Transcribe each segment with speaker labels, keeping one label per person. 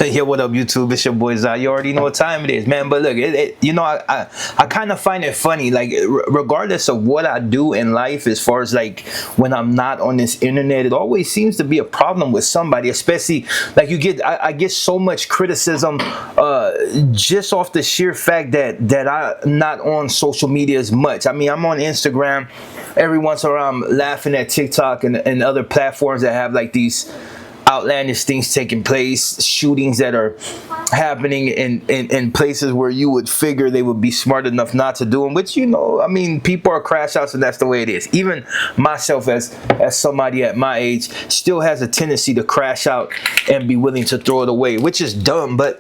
Speaker 1: Yo, what up, YouTube? It's your boy Zai. You already know what time it is, man. But look, I kind of find it funny, like, regardless of what I do in life, as far as like when I'm not on this internet, it always seems to be a problem with somebody. Especially like I get so much criticism, just off the sheer fact that I'm not on social media as much. I mean, I'm on Instagram every once in a while. I'm laughing at TikTok and other platforms that have like these outlandish things taking place, shootings that are happening in places where you would figure they would be smart enough not to do them, which, you know, I mean, people are crash outs and that's the way it is. Even myself, as somebody at my age, still has a tendency to crash out and be willing to throw it away, which is dumb, but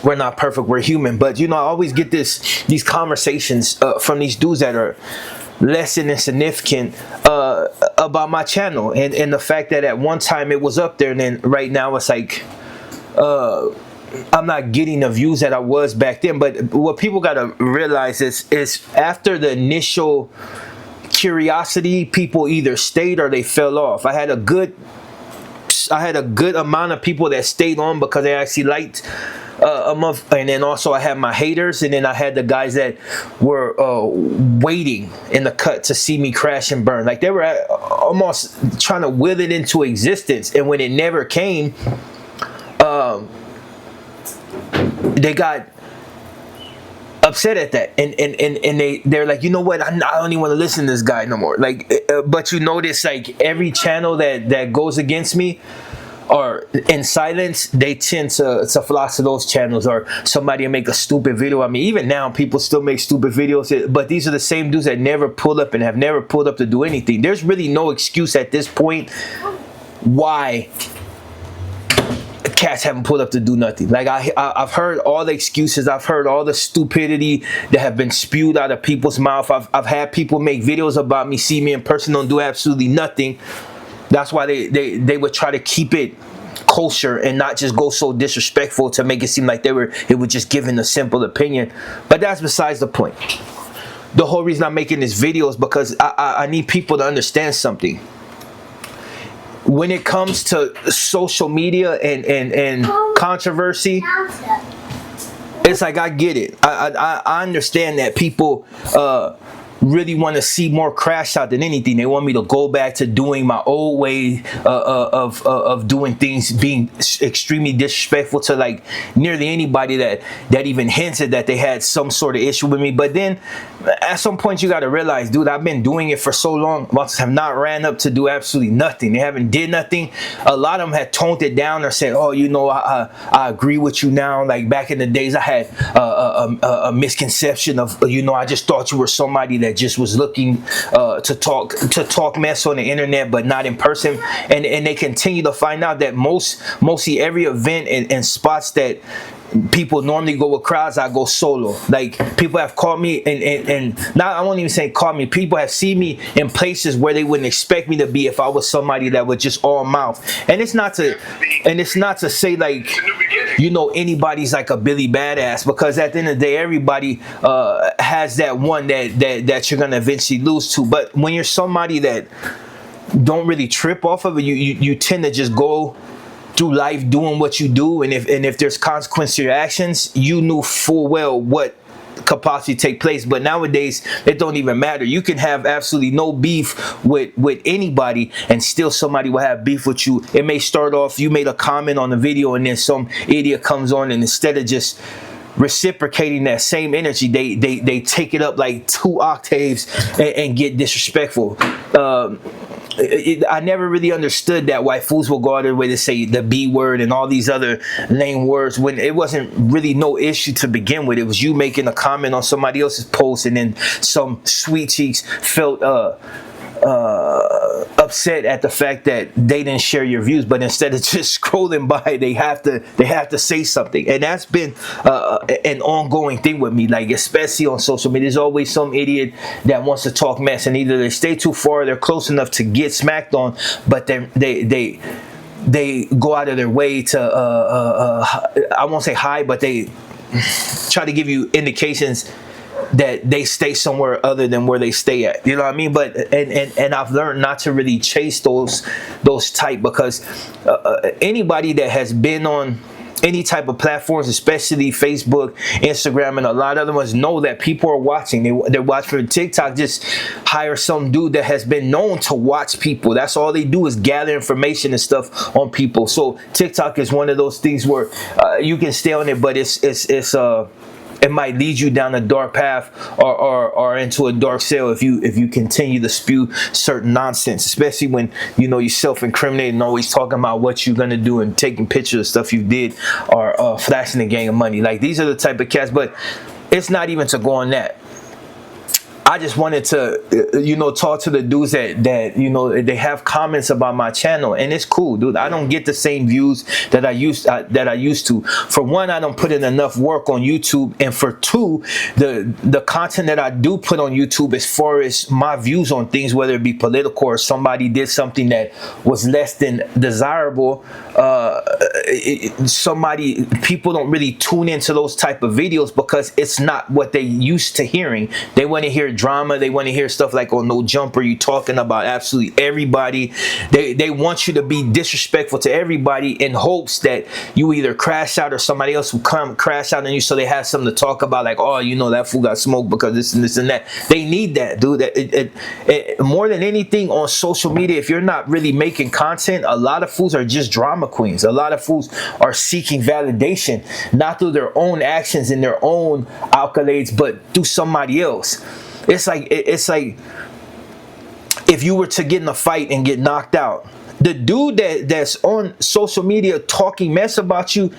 Speaker 1: we're not perfect, we're human. But, you know, I always get these conversations from these dudes that are less than insignificant about my channel, and the fact that at one time it was up there, and then right now it's like I'm not getting the views that I was back then. But what people gotta realize is after the initial curiosity, people either stayed or they fell off. I had a good amount of people that stayed on because they actually liked a month, and then also I had my haters, and then I had the guys that were waiting in the cut to see me crash and burn. Like, they were almost trying to will it into existence, and when it never came, they got upset at that, and they're like, you know what, I don't even want to listen to this guy no more. Like, but you notice, like, every channel that goes against me, or in silence, they tend to flock to those channels, or somebody will make a stupid video. I mean, even now people still make stupid videos, but these are the same dudes that never pull up and have never pulled up to do anything. There's really no excuse at this point why cats haven't pulled up to do nothing. Like, I've heard all the excuses, I've heard all the stupidity that have been spewed out of people's mouth. I've had people make videos about me, see me in person, don't do absolutely nothing. That's why they would try to keep it kosher and not just go so disrespectful to make it seem like it was just giving a simple opinion. But that's besides the point. The whole reason I'm making this video is because I need people to understand something. When it comes to social media and controversy, it's like, I get it. I understand that people really want to see more crash out than anything. They want me to go back to doing my old way of doing things, being extremely disrespectful to like nearly anybody that even hinted that they had some sort of issue with me. But then at some point you got to realize, dude, I've been doing it for so long. Most have not ran up to do absolutely nothing. They haven't did nothing. A lot of them had toned it down or said, oh, you know, I agree with you now. Like, back in the days, I had a misconception of, you know, I just thought you were somebody that just was looking to talk mess on the internet, but not in person. And they continue to find out that mostly every event and spots that people normally go with crowds, I go solo. Like, people have called me and now I won't even say call me, people have seen me in places where they wouldn't expect me to be if I was somebody that was just all mouth. And it's not to say like, you know, anybody's like a Billy Badass, because at the end of the day, everybody has that one that you're gonna eventually lose to. But when you're somebody that don't really trip off of it, you tend to just go through life doing what you do, and if there's consequence to your actions, you knew full well what could possibly take place. But nowadays it don't even matter. You can have absolutely no beef with anybody and still somebody will have beef with you. It may start off, you made a comment on the video, and then some idiot comes on, and instead of just reciprocating that same energy, they take it up like 2 octaves and get disrespectful. I never really understood that, why fools will go out of their way to say the B word and all these other lame words when it wasn't really no issue to begin with. It was you making a comment on somebody else's post, and then some sweet cheeks felt upset at the fact that they didn't share your views, but instead of just scrolling by, they have to say something. And that's been an ongoing thing with me, like, especially on social media. There's always some idiot that wants to talk mess, and either they stay too far or they're close enough to get smacked on, but they go out of their way to I won't say hide, but they try to give you indications that they stay somewhere other than where they stay at. You know what I mean? But and I've learned not to really chase those type, because anybody that has been on any type of platforms, especially Facebook, Instagram, and a lot of other ones, know that people are watching. They're watching. TikTok just hire some dude that has been known to watch people. That's all they do is gather information and stuff on people. So TikTok is one of those things where you can stay on it, but it might lead you down a dark path or into a dark cell if you continue to spew certain nonsense, especially when you self-incriminating and always talking about what you're gonna do and taking pictures of stuff you did or flashing a gang of money. Like, these are the type of cats, but it's not even to go on that. I just wanted to, talk to the dudes that they have comments about my channel, and it's cool, dude. I don't get the same views that I used to. For one, I don't put in enough work on YouTube, and for two, the content that I do put on YouTube, as far as my views on things, whether it be political or somebody did something that was less than desirable, people don't really tune into those type of videos because it's not what they used to hearing. They want to hear drama. They want to hear stuff like, oh, no jumper, you talking about absolutely everybody. They want you to be disrespectful to everybody in hopes that you either crash out or somebody else will come crash out on you, so they have something to talk about, like, oh, that fool got smoked because this and this and that. They need that, dude. More than anything on social media, if you're not really making content, a lot of fools are just drama queens. A lot of fools are seeking validation, not through their own actions and their own accolades, but through somebody else. It's like if you were to get in a fight and get knocked out, the dude that's on social media talking mess about you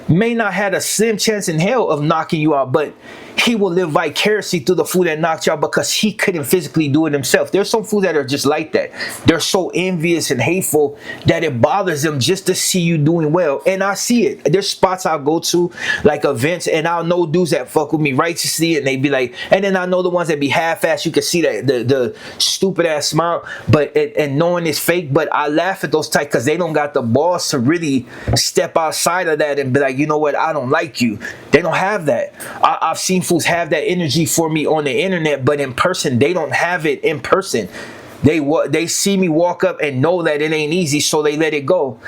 Speaker 1: may not have a slim chance in hell of knocking you out, but he will live vicariously through the fool that knocked you out because he couldn't physically do it himself. There's some fools that are just like that. They're so envious and hateful that it bothers them just to see you doing well. And I see it. There's spots I'll go to, like events, and I'll know dudes that fuck with me righteously, and they be like, and then I know the ones that be half-assed. You can see that the stupid ass smile, but and knowing it's fake. But I laugh at those types because they don't got the balls to really step outside of that and be like, you know what, I don't like you. They don't have that. I've seen fools have that energy for me on the internet, but in person they don't have it. In person they see me walk up and know that it ain't easy, so they let it go,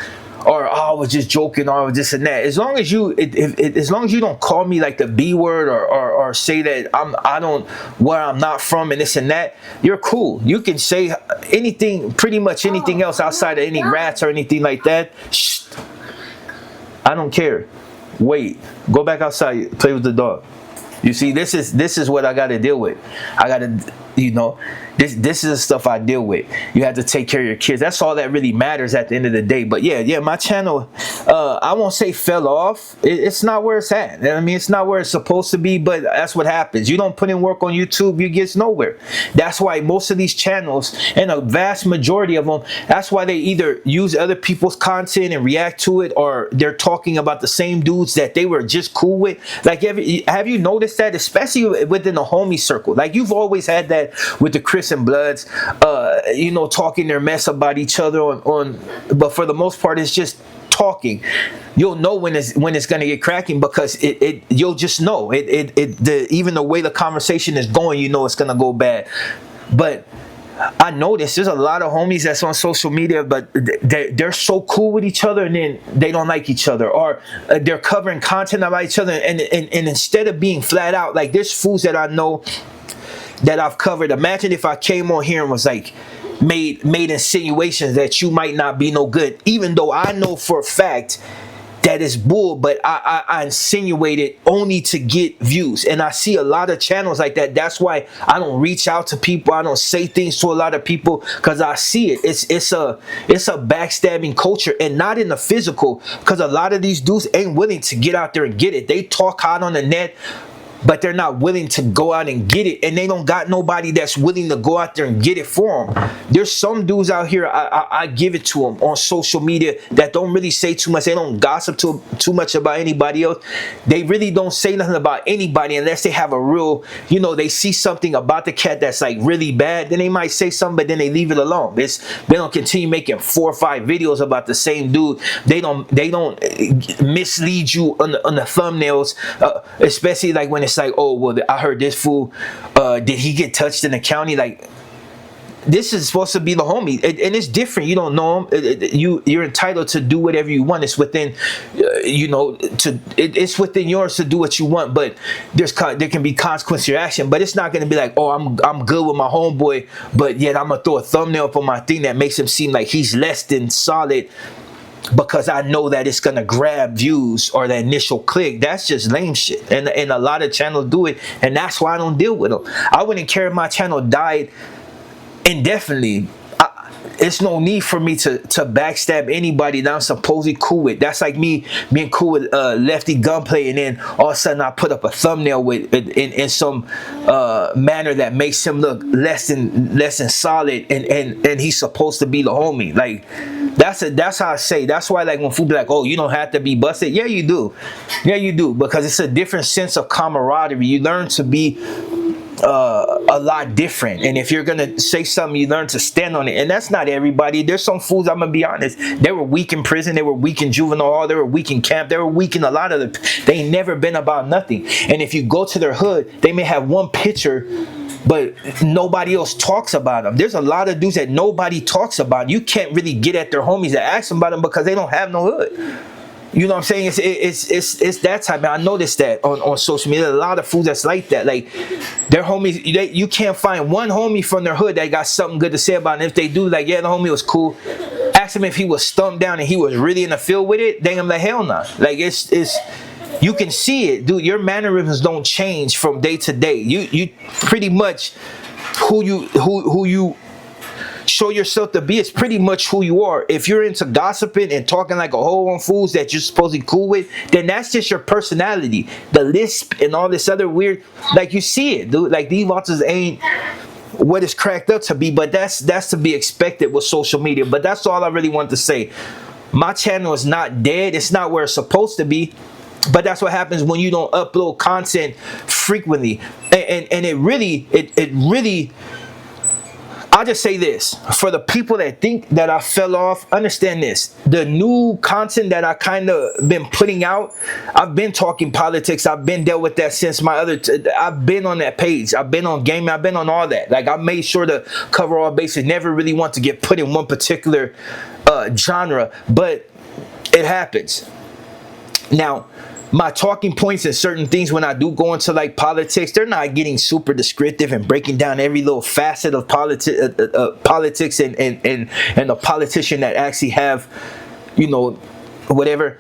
Speaker 1: or oh, I was just joking, or this and that. As long as you don't call me like the B word or say that I don't where I'm not from and this and that, you're cool. You can say anything, pretty much anything else outside of any rats or anything like that. Shh. I don't care. Wait, go back outside, play with the dog. You see, this is what I got to deal with. I got to, this is the stuff I deal with. You have to take care of your kids. That's all that really matters at the end of the day. But yeah, my channel, I won't say fell off. It's not where it's at. I mean, it's not where it's supposed to be, but that's what happens. You don't put in work on YouTube, you get nowhere. That's why most of these channels, and a vast majority of them, that's why they either use other people's content and react to it, or they're talking about the same dudes that they were just cool with. Like, have you noticed that, especially within the homie circle? Like, you've always had that with the Chris and Bloods, talking their mess about each other on but for the most part it's just talking. You'll know when it's gonna get cracking because you'll just know even the way the conversation is going, it's gonna go bad. But I noticed there's a lot of homies that's on social media, but they're so cool with each other, and then they don't like each other, or they're covering content about each other, and instead of being flat out, like, there's fools that I know that I've covered. Imagine if I came on here and was like made insinuations that you might not be no good, even though I know for a fact that is bull, but I insinuate it only to get views. And I see a lot of channels like that. That's why I don't reach out to people. I don't say things to a lot of people, because I see it. It's a backstabbing culture, and not in the physical, because a lot of these dudes ain't willing to get out there and get it. They talk hot on the net, but they're not willing to go out and get it, and they don't got nobody that's willing to go out there and get it for them. There's some dudes out here, I give it to them on social media, that don't really say too much. They don't gossip too much about anybody else. They really don't say nothing about anybody unless they have a real, they see something about the cat that's like really bad, then they might say something, but then they leave it alone. They don't continue making 4 or 5 videos about the same dude. They don't mislead you on the thumbnails, especially like when it's like, oh, well, I heard this fool, did he get touched in the county? Like, this is supposed to be the homie, and it's different. You don't know him. You're entitled to do whatever you want. It's within you know, it's within yours to do what you want, but there can be consequence to your action. But it's not going to be like, oh, I'm good with my homeboy, but yet I'm gonna throw a thumbnail up on my thing that makes him seem like he's less than solid because I know that it's gonna grab views or the initial click. That's just lame shit, and a lot of channels do it, and that's why I don't deal with them. I wouldn't care if my channel died indefinitely. It's no need for me to backstab anybody that I'm supposedly cool with. That's like me being cool with Lefty Gunplay, and then all of a sudden I put up a thumbnail with in some manner that makes him look less than solid, and he's supposed to be the homie. Like that's how I say. That's why, like, when food be like, oh, you don't have to be busted. Yeah, you do. Yeah, you do, because it's a different sense of camaraderie. You learn to be a lot different, and if you're gonna say something, you learn to stand on it. And that's not everybody. There's some fools, I'm gonna be honest, they were weak in prison, they were weak in juvenile hall, they were weak in camp, they were weak in a lot of they ain't never been about nothing. And if you go to their hood, they may have one picture, but nobody else talks about them. There's a lot of dudes that nobody talks about. You can't really get at their homies to ask them about them because they don't have no hood. You know what I'm saying? It's that type. I noticed that on social media. A lot of fools that's like that. Like, their homies, you can't find one homie from their hood that got something good to say about it. And if they do, like, yeah, the homie was cool. Ask him if he was stumped down and he was really in the field with it. Then I'm like, hell no. Like, it's you can see it, dude. Your mannerisms don't change from day to day. You pretty much who you show yourself to be is pretty much who you are. If you're into gossiping and talking like a whole on fools that you're supposedly cool with, then that's just your personality. The lisp and all this other weird, like, you see it, dude. Like, these watches ain't what it's cracked up to be, but that's to be expected with social media. But that's all I really want to say. My channel is not dead. It's not where it's supposed to be. But that's what happens when you don't upload content frequently. And it really I'll just say this, for the people that think that I fell off, understand this. The new content that I kind of been putting out, I've been talking politics. I've been dealt with that since my I've been on that page. I've been on gaming. I've been on all that. Like, I made sure to cover all bases. Never really want to get put in one particular genre, but it happens. Now, my talking points and certain things when I do go into like politics, they're not getting super descriptive and breaking down every little facet of politics and the politician that actually have, you know, whatever.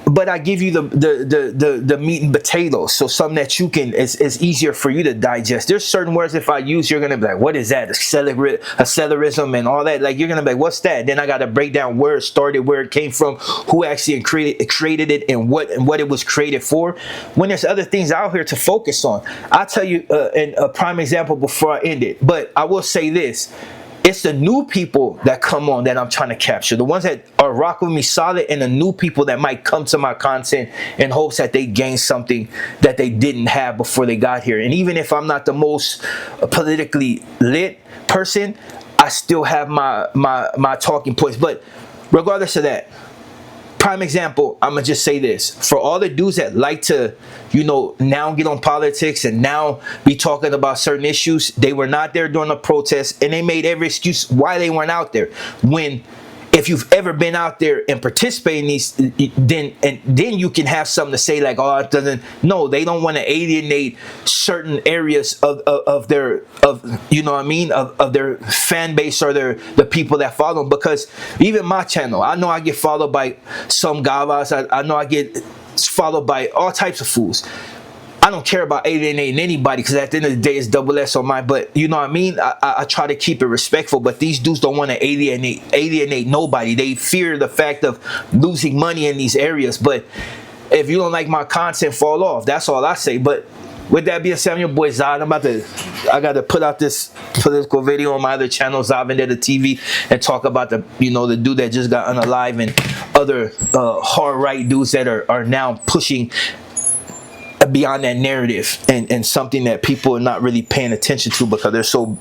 Speaker 1: But I give you the meat and potatoes, so something that you can, it's easier for you to digest. There's certain words if I use, you're gonna be like, what is that? Accelerism and all that. Like, you're gonna be like, what's that? Then I gotta break down where it started, where it came from, who actually created it, and what it was created for. When there's other things out here to focus on. I'll tell you a prime example before I end it. But I will say this. It's the new people that come on that I'm trying to capture. The ones that are rocking with me solid, and the new people that might come to my content in hopes that they gain something that they didn't have before they got here. And even if I'm not the most politically lit person, I still have my talking points. But regardless of that, prime example, I'm gonna just say this. For all the dudes that like to, you know, now get on politics and now be talking about certain issues, they were not there during the protest, and they made every excuse why they weren't out there. When, if you've ever been out there and participated in these, then you can have something to say, like, oh, it doesn't. No, they don't want to alienate certain areas of their, you know what I mean, of their fan base or the people that follow them. Because even my channel, I know I get followed by some gavas. I know I get followed by all types of fools. I don't care about alienating anybody, because at the end of the day, it's double S on mine. But you know what I mean? I try to keep it respectful, but these dudes don't want to alienate nobody. They fear the fact of losing money in these areas. But if you don't like my content, fall off. That's all I say. But with that being said, I'm your boy Zod. I got to put out this political video on my other channel, Zod Vendetta TV, and talk about the dude that just got unalive, and other hard right dudes that are now pushing beyond that narrative, and something that people are not really paying attention to because they're so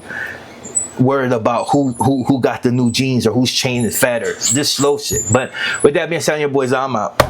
Speaker 1: worried about who got the new jeans or whose chain is fatter. This slow shit. But with that being said, your boys, I'm out.